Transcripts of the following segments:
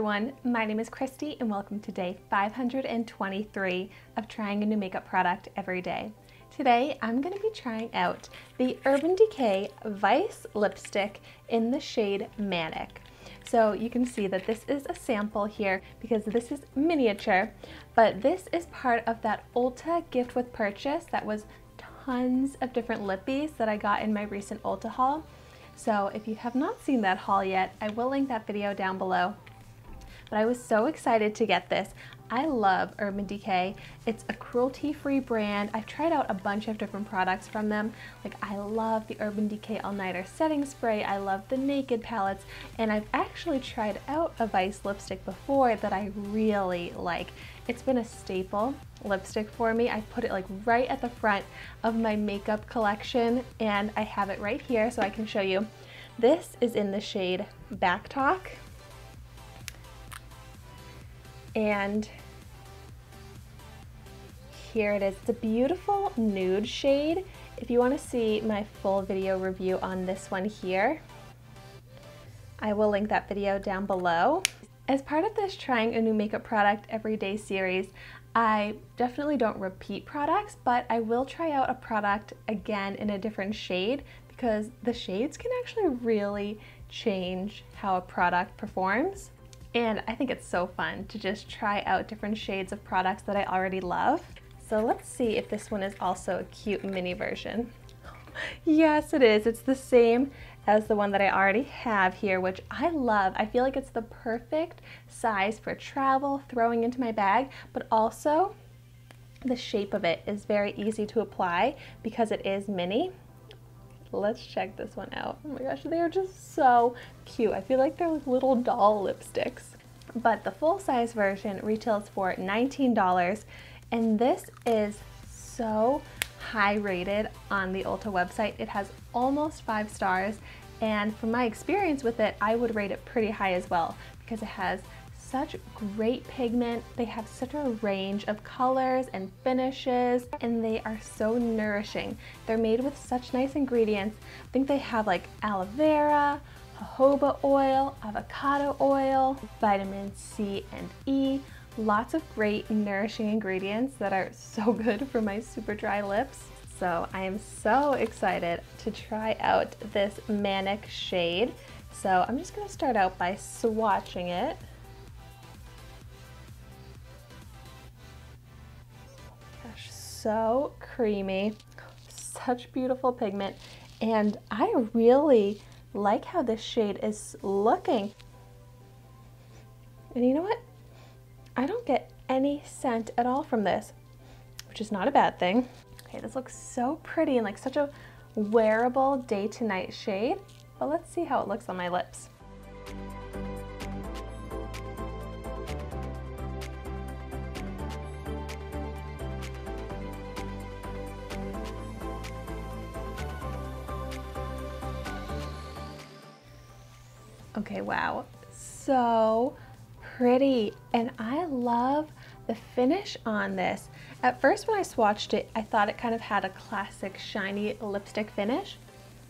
everyone, my name is Christy and welcome to day 523 of trying a new makeup product every day. Today I'm going to be trying out the Urban Decay Vice lipstick in the shade Manic. So you can see that this is a sample here because this is miniature, but this is part of that Ulta gift with purchase that was tons of different lippies that I got in my recent Ulta haul. So if you have not seen that haul yet, I will link that video down below. But I was so excited to get this. I love Urban Decay. It's a cruelty-free brand. I've tried out a bunch of different products from them. Like I love the Urban Decay All Nighter Setting Spray. I love the Naked palettes. And I've actually tried out a Vice lipstick before that I really like. It's been a staple lipstick for me. I put it like right at the front of my makeup collection and I have it right here so I can show you. This is in the shade Back Talk. And here it is. It's a beautiful nude shade. If you want to see my full video review on this one here, I will link that video down below. As part of this trying a new makeup product every day series, I definitely don't repeat products, but I will try out a product again in a different shade because the shades can actually really change how a product performs. And I think it's so fun to just try out different shades of products that I already love. So let's see if this one is also a cute mini version. Yes, it is. It's the same as the one that I already have here, which I love. I feel like it's the perfect size for travel, throwing into my bag, but also the shape of it is very easy to apply because it is mini. Let's check this one out. Oh my gosh, they are just so cute. I feel like they're like little doll lipsticks. But the full-size version retails for $19, and this is so high rated on the Ulta website. It has almost 5 stars, and from my experience with it, I would rate it pretty high as well because it has such great pigment. They have such a range of colors and finishes, and they are so nourishing. They're made with such nice ingredients. I think they have like aloe vera, jojoba oil, avocado oil, vitamin C and E, lots of great nourishing ingredients that are so good for my super dry lips. So I am so excited to try out this Manic shade. So I'm just gonna start out by swatching it. Gosh, so creamy, such beautiful pigment, and I really like how this shade is looking. And you know what? I don't get any scent at all from this, which is not a bad thing. Okay, this looks so pretty and like such a wearable day to night shade, but let's see how it looks on my lips. Okay, wow, so pretty, and I love the finish on this. At first when I swatched it, I thought it kind of had a classic shiny lipstick finish,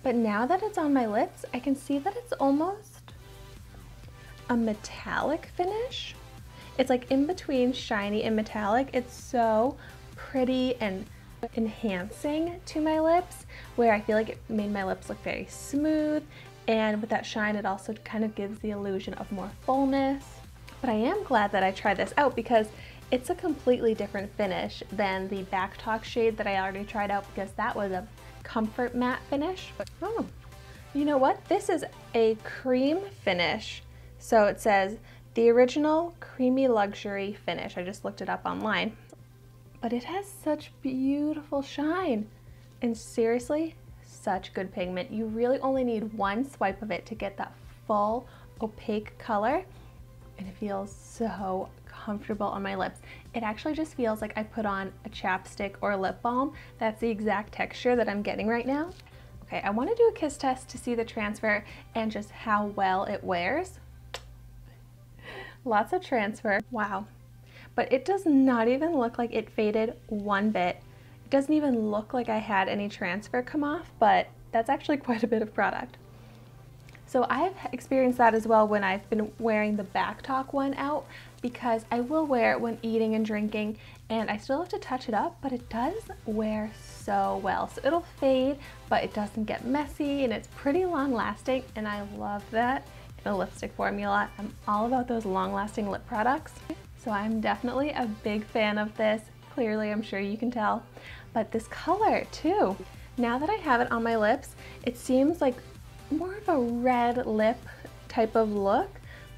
but now that it's on my lips, I can see that it's almost a metallic finish. It's like in between shiny and metallic. It's so pretty and enhancing to my lips, where I feel like it made my lips look very smooth. And with that shine, it also kind of gives the illusion of more fullness. But I am glad that I tried this out because it's a completely different finish than the Back Talk shade that I already tried out because that was a comfort matte finish. Oh, you know what? This is a cream finish. So it says the original creamy luxury finish. I just looked it up online. But it has such beautiful shine. And seriously, such good pigment. You really only need one swipe of it to get that full opaque color, and it feels so comfortable on my lips. It actually just feels like I put on a chapstick or a lip balm. That's the exact texture that I'm getting right now. Okay, I want to do a kiss test to see the transfer and just how well it wears. Lots of transfer. Wow. But it does not even look like it faded one bit. It doesn't even look like I had any transfer come off, but that's actually quite a bit of product. So I've experienced that as well when I've been wearing the back talk one out, because I will wear it when eating and drinking and I still have to touch it up, but it does wear so well. So it'll fade, but it doesn't get messy and it's pretty long lasting, and I love that in a lipstick formula. I'm all about those long lasting lip products. So I'm definitely a big fan of this. Clearly, I'm sure you can tell, but this color too. Now that I have it on my lips, it seems like more of a red lip type of look,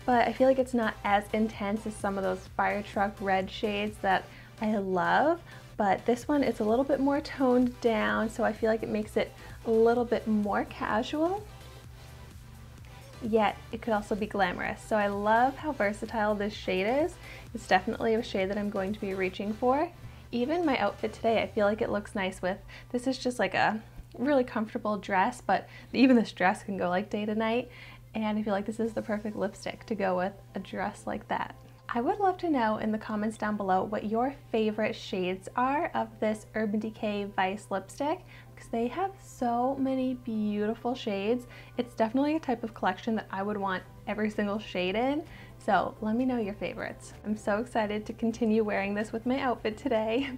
but I feel like it's not as intense as some of those fire truck red shades that I love. But this one is a little bit more toned down, so I feel like it makes it a little bit more casual, yet it could also be glamorous. So I love how versatile this shade is. It's definitely a shade that I'm going to be reaching for. Even my outfit today, I feel like it looks nice with, this is just like a really comfortable dress, but even this dress can go like day to night, and I feel like this is the perfect lipstick to go with a dress like that. I would love to know in the comments down below what your favorite shades are of this Urban Decay Vice lipstick, because they have so many beautiful shades. It's definitely a type of collection that I would want every single shade in. So let me know your favorites. I'm so excited to continue wearing this with my outfit today.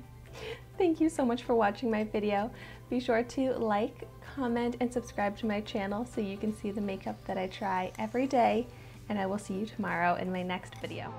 Thank you so much for watching my video. Be sure to like, comment, and subscribe to my channel so you can see the makeup that I try every day, and I will see you tomorrow in my next video.